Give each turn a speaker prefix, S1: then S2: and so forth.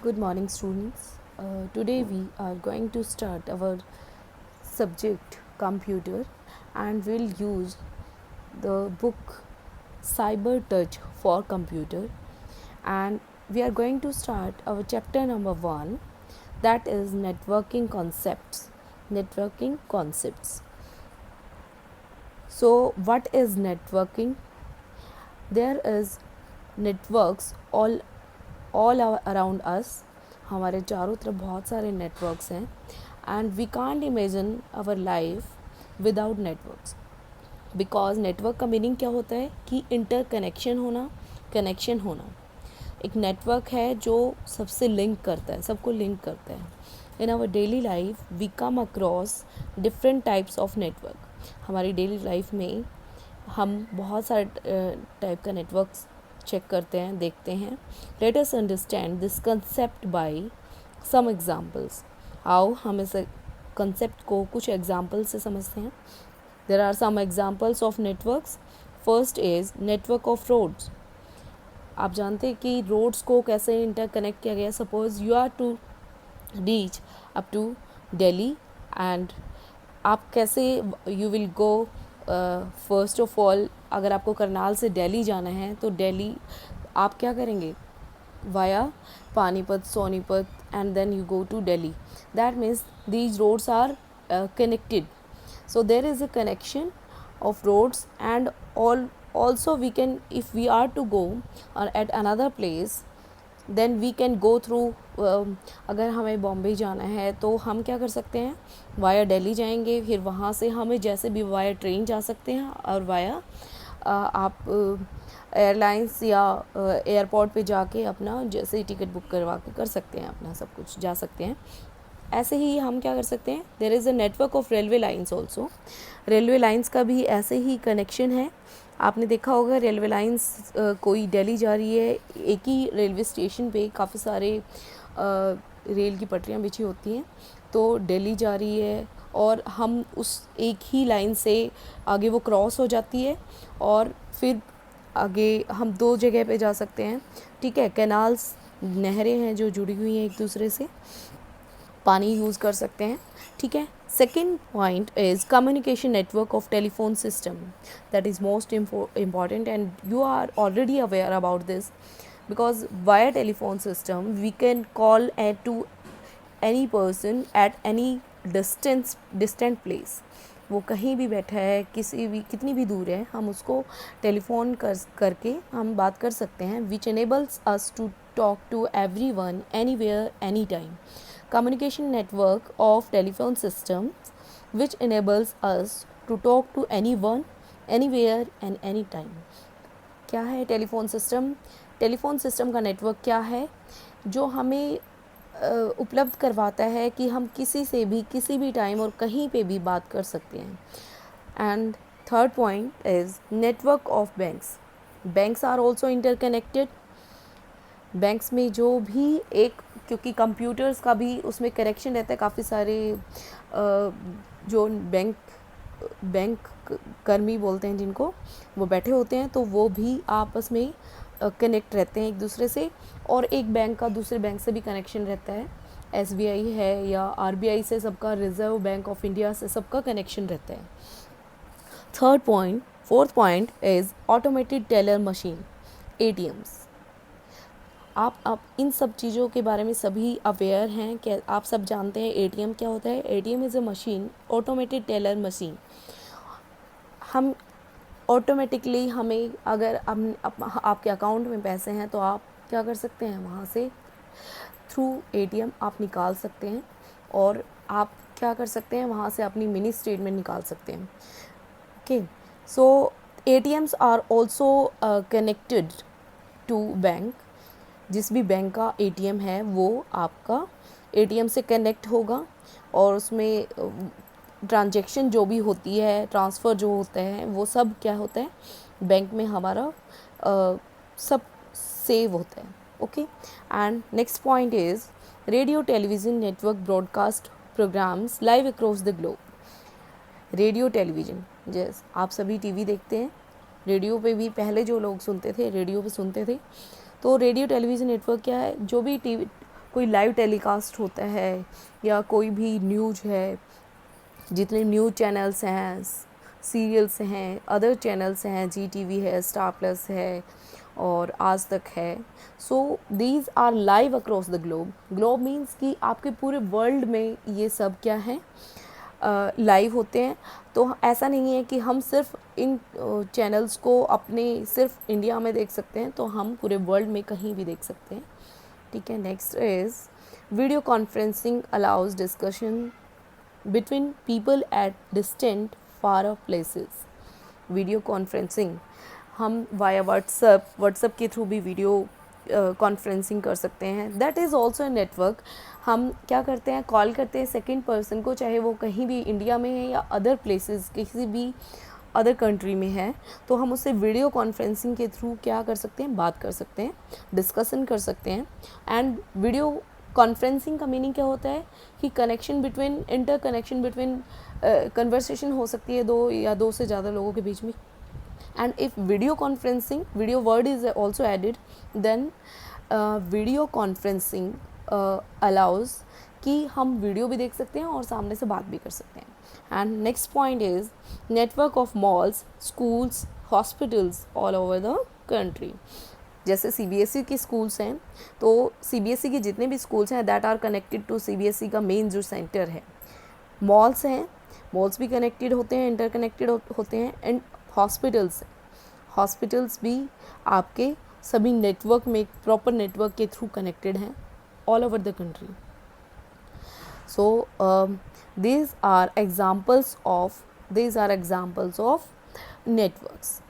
S1: Good morning, students. Today we are going to start our subject computer, and we'll use the book Cyber Touch for Computer. And we are going to start our chapter number 1, that is networking concepts. Networking concepts. So, what is networking? There is networks all around us. हमारे चारों तरफ बहुत सारे networks हैं and we can't imagine our life without networks because network का meaning क्या होता है कि इंटर कनेक्शन होना। एक नेटवर्क है जो सबसे लिंक करता है, सबको लिंक करता है। In our daily life we come across different types of network. हमारी डेली लाइफ में हम बहुत सारे टाइप का नेटवर्क्स चेक करते हैं, देखते हैं। Let us understand this concept by some examples. आओ हम इस कंसेप्ट को कुछ एग्जाम्पल से समझते हैं। There are some examples of networks. First is network of roads. आप जानते हैं कि रोड्स को कैसे इंटरकनेक्ट किया गया। Suppose you are to reach up to Delhi and आप कैसे you will go first of all, अगर आपको करनाल से दिल्ली जाना है तो दिल्ली आप क्या करेंगे, via Panipat, Sonipat and then you go to Delhi. That means these roads are connected. So there is a connection of roads, and also we can, if we are to go at another place, then we can go through अगर हमें बॉम्बे जाना है तो हम क्या कर सकते हैं, वाया दिल्ली जाएंगे। फिर वहाँ से हमें जैसे भी वाया ट्रेन जा सकते हैं और वाया आप एयरलाइंस या एयरपोर्ट पे जाके अपना जैसे टिकट बुक करवा के कर सकते हैं, अपना सब कुछ जा सकते हैं। ऐसे ही हम क्या कर सकते हैं, there is a network of railway lines also. Railway lines का भी ऐसे ही कनेक्शन है। आपने देखा होगा रेलवे लाइंस कोई दिल्ली जा रही है, एक ही रेलवे स्टेशन पे काफ़ी सारे रेल की पटरियाँ बिछी होती हैं, तो दिल्ली जा रही है और हम उस एक ही लाइन से आगे वो क्रॉस हो जाती है और फिर आगे हम दो जगह पे जा सकते हैं। ठीक है, कैनाल्स, नहरें हैं जो जुड़ी हुई हैं एक दूसरे से, पानी यूज़ कर सकते हैं। ठीक है, second point is communication network of telephone system. That is most important and you are already aware about this, because via telephone system we can call to any person at any distant place. वो कहीं भी बैठा है, कितनी भी दूर है, हम उसको टेलीफोन करके हम बात कर सकते हैं, विच enables us to talk to everyone anywhere anytime. Communication network of telephone systems which enables us to talk to anyone anywhere and anytime. क्या है टेलीफोन सिस्टम? टेलीफोन सिस्टम का नेटवर्क क्या है, जो हमें उपलब्ध करवाता है कि हम किसी से भी किसी भी टाइम और कहीं पे भी बात कर सकते हैं। And third point is network of banks. Banks are also interconnected. Banks में जो भी एक, क्योंकि कंप्यूटर्स का भी उसमें कनेक्शन रहता है, काफ़ी सारे जो बैंक कर्मी बोलते हैं जिनको, वो बैठे होते हैं, तो वो भी आपस में कनेक्ट रहते हैं एक दूसरे से, और एक बैंक का दूसरे बैंक से भी कनेक्शन रहता है। SBI है या RBI से, सबका, रिजर्व बैंक ऑफ इंडिया से सबका कनेक्शन रहता है। Fourth point is automated teller machine, ATMs। आप इन सब चीज़ों के बारे में सभी अवेयर हैं, क्या आप सब जानते हैं ATM क्या होता है? ATM is a machine, automated teller machine. हम ऑटोमेटिकली, हमें अगर आपके अकाउंट में पैसे हैं तो आप क्या कर सकते हैं, वहाँ से थ्रू ATM आप निकाल सकते हैं, और आप क्या कर सकते हैं, वहाँ से अपनी मिनी स्टेटमेंट निकाल सकते हैं। Okay, so ATMs are also connected to bank. जिस भी बैंक का ATM है वो आपका ATM से कनेक्ट होगा, और उसमें ट्रांजैक्शन जो भी होती है, ट्रांसफ़र जो होता है, वो सब क्या होता है, बैंक में हमारा सब सेव होता है। Okay, and next point is radio television network broadcast programmes live across the globe. Radio television, जैसे आप सभी TV देखते हैं, रेडियो पे भी पहले जो लोग सुनते थे, रेडियो पे सुनते थे, तो रेडियो टेलीविज़न नेटवर्क क्या है, जो भी कोई लाइव टेलीकास्ट होता है या कोई भी न्यूज है, जितने न्यूज़ चैनल्स हैं, सीरियल्स हैं, अदर चैनल्स हैं, जी टीवी है, स्टार प्लस है और आज तक है, so these are live across the globe. Globe means कि आपके पूरे वर्ल्ड में ये सब क्या है, लाइव होते हैं। तो ऐसा नहीं है कि हम सिर्फ इन चैनल्स को अपने सिर्फ इंडिया में देख सकते हैं, तो हम पूरे वर्ल्ड में कहीं भी देख सकते हैं, ठीक है। Next is video conferencing allows discussion between people at distant far off places। Video conferencing हम वाया व्हाट्सएप के थ्रू भी वीडियो कॉन्फ्रेंसिंग कर सकते हैं, that is also a network. हम क्या करते हैं, कॉल करते हैं सेकंड पर्सन को, चाहे वो कहीं भी इंडिया में है या अदर प्लेसेस किसी भी अदर कंट्री में है, तो हम उससे वीडियो कॉन्फ्रेंसिंग के थ्रू क्या कर सकते हैं, बात कर सकते हैं, डिस्कशन कर सकते हैं। एंड वीडियो कॉन्फ्रेंसिंग का मीनिंग क्या होता है कि connection between, inter connection between, conversation हो सकती है दो या दो से ज़्यादा लोगों के बीच में। And if video conferencing, video word is also added, then video conferencing allows कि हम वीडियो भी देख सकते हैं और सामने से बात भी कर सकते हैं। And next point is network of malls, schools, hospitals all over the country. जैसे सीबीएसई की स्कूल्स हैं, तो सीबीएसई के जितने भी स्कूल्स हैं that are connected to CBSE का मेन जो सेंटर है। मॉल्स हैं, मॉल्स भी कनेक्टेड होते हैं, इंटरकनेक्टेड होते हैं। एंड हॉस्पिटल्स भी आपके सभी नेटवर्क में, प्रॉपर नेटवर्क के थ्रू कनेक्टेड हैं all over the country. So these are examples of networks।